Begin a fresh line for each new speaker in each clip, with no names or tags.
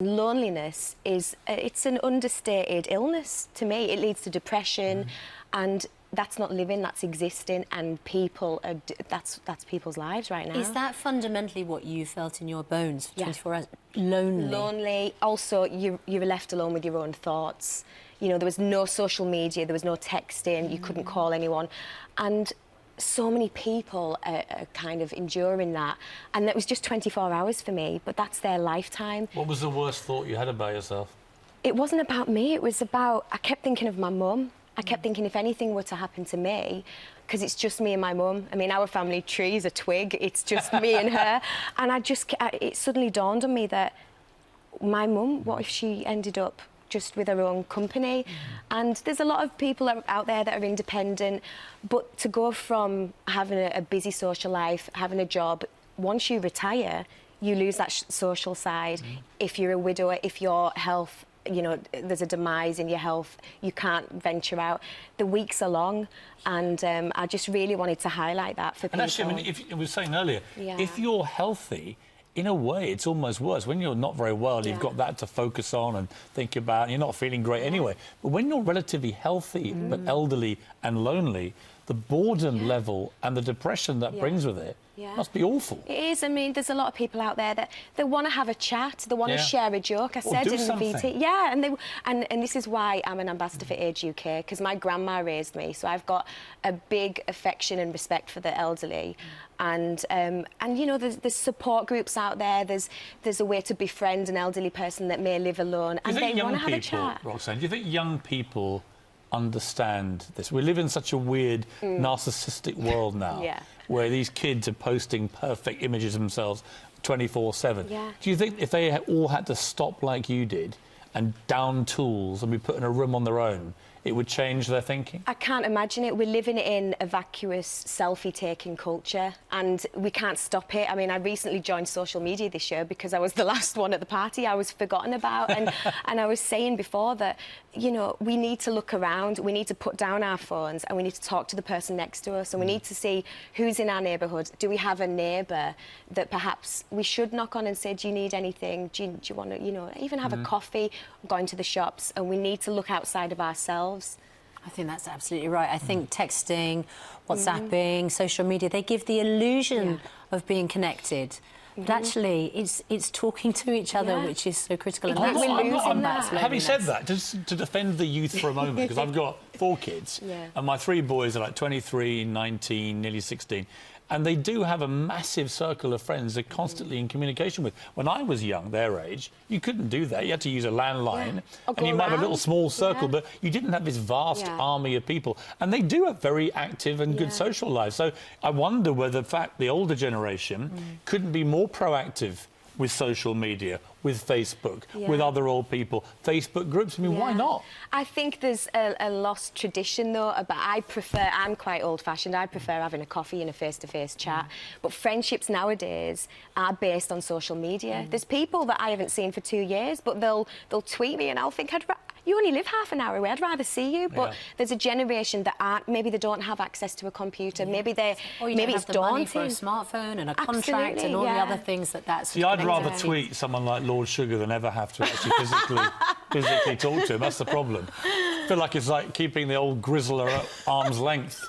Loneliness is it's an understated illness to me. It leads to depression, and that's not living, that's existing, and people are that's people's lives right now.
Is that fundamentally what you felt in your bones for 24 hours? Lonely.
Also, you're left alone with your own thoughts. You know, there was no social media, there was no texting, you couldn't call anyone, and so many people are kind of enduring that, and that was just 24 hours for me, but that's their lifetime.
What was the worst thought you had about yourself?
It wasn't about me, it was about, I kept thinking of my mum. I kept thinking if anything were to happen to me, because it's just me and my mum. I mean, our family tree is a twig, it's just me and her. And it suddenly dawned on me that my mum, what if she ended up just with her own company? And there's a lot of people out there that are independent, but to go from having a busy social life, having a job, once you retire, you lose that social side. If you're a widower, if your health, you know, there's a demise in your health, you can't venture out. The weeks are long, and I just really wanted to highlight that for people.
And actually, I mean, if, we were saying earlier, if you're healthy, in a way, it's almost worse. When you're not very well, you've got that to focus on and think about, and you're not feeling great anyway. But when you're relatively healthy, but elderly and lonely, the boredom level and the depression that brings with it must be awful.
It is. I mean, there's a lot of people out there that they want to have a chat, they want to share a joke. I said in the VT, and this is why I'm an ambassador for Age UK, because my grandma raised me, so I've got a big affection and respect for the elderly. And you know, there's support groups out there. There's a way to befriend an elderly person that may live alone, and they want to have a chat.
Roxanne, do you think young people understand this? We live in such a weird, narcissistic world now, where these kids are posting perfect images of themselves 24/7. Do you think if they all had to stop like you did and down tools and be put in a room on their own, it would change their thinking?
I can't imagine it. We're living in a vacuous, selfie-taking culture, and we can't stop it. I mean, I recently joined social media this year because I was the last one at the party I was forgotten about, and I was saying before that, you know, we need to look around, we need to put down our phones, and we need to talk to the person next to us, and we need to see who's in our neighbourhood. Do we have a neighbour that perhaps we should knock on and say, do you need anything? Do you want to, you know, even have a coffee, going to the shops, and we need to look outside of ourselves.
I think that's absolutely right. I think texting, WhatsApping, social media, they give the illusion of being connected. But actually, it's talking to each other, which is so critical. And that's
we're losing that.
Having said that, just to defend the youth for a moment, because I've got 4 kids, and my 3 boys are like 23, 19, nearly 16. And they do have a massive circle of friends they're constantly in communication with. When I was young, their age, you couldn't do that. You had to use a landline, and you might have a little small circle, but you didn't have this vast army of people. And they do have very active and good social lives. So I wonder whether, in fact, the older generation couldn't be more proactive with social media, with Facebook, with other old people, Facebook groups. I mean, why not?
I think there's a lost tradition, though, but I'm quite old-fashioned. I prefer having a coffee and a face-to-face chat. But friendships nowadays are based on social media. There's people that I haven't seen for 2 years, but they'll tweet me and I'll think, you only live half an hour away, I'd rather see you. But there's a generation that maybe they don't have access to a computer, maybe it's daunting.
Money for a smartphone and a contract and all the other things that's...
See, I'd rather tweet someone like Lord Sugar than ever have to actually physically talk to him. That's the problem. I feel like it's like keeping the old grizzler at arm's length.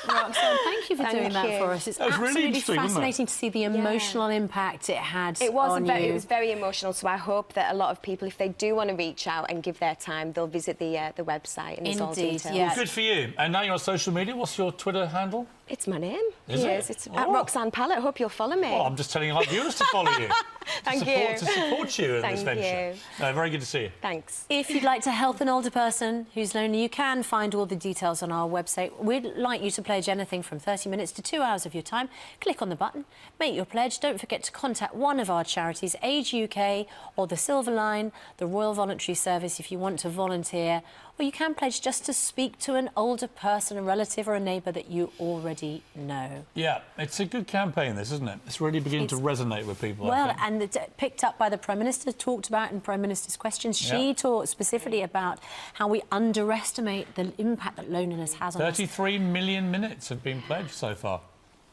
Roxanne, thank you for doing that for us. It's absolutely
really
fascinating to see the emotional impact it had on you.
It was very emotional, so I hope that a lot of people, if they do want to reach out and give their time, they'll visit the website and it's all details.
Well, good for you. And now you're on social media. What's your Twitter handle?
It's my name.
Is it?
It's at Roxanne Pallett. I hope you'll follow me.
Well, I'm just telling our viewers to follow you.
Thank you.
To support you in this venture. No, very good to see you.
Thanks.
If you'd like to help an older person who's lonely, you can find all the details on our website. We'd like you to pledge anything from 30 minutes to 2 hours of your time. Click on the button, make your pledge. Don't forget to contact one of our charities, Age UK or the Silver Line, the Royal Voluntary Service, if you want to volunteer. Or you can pledge just to speak to an older person, a relative or a neighbour that you already know. Yeah, it's a good campaign, this, isn't it? It's really beginning to resonate with people, well, and it's picked up by the Prime Minister, talked about in Prime Minister's questions. She talked specifically about how we underestimate the impact that loneliness has on us.
33 million minutes have been pledged so far.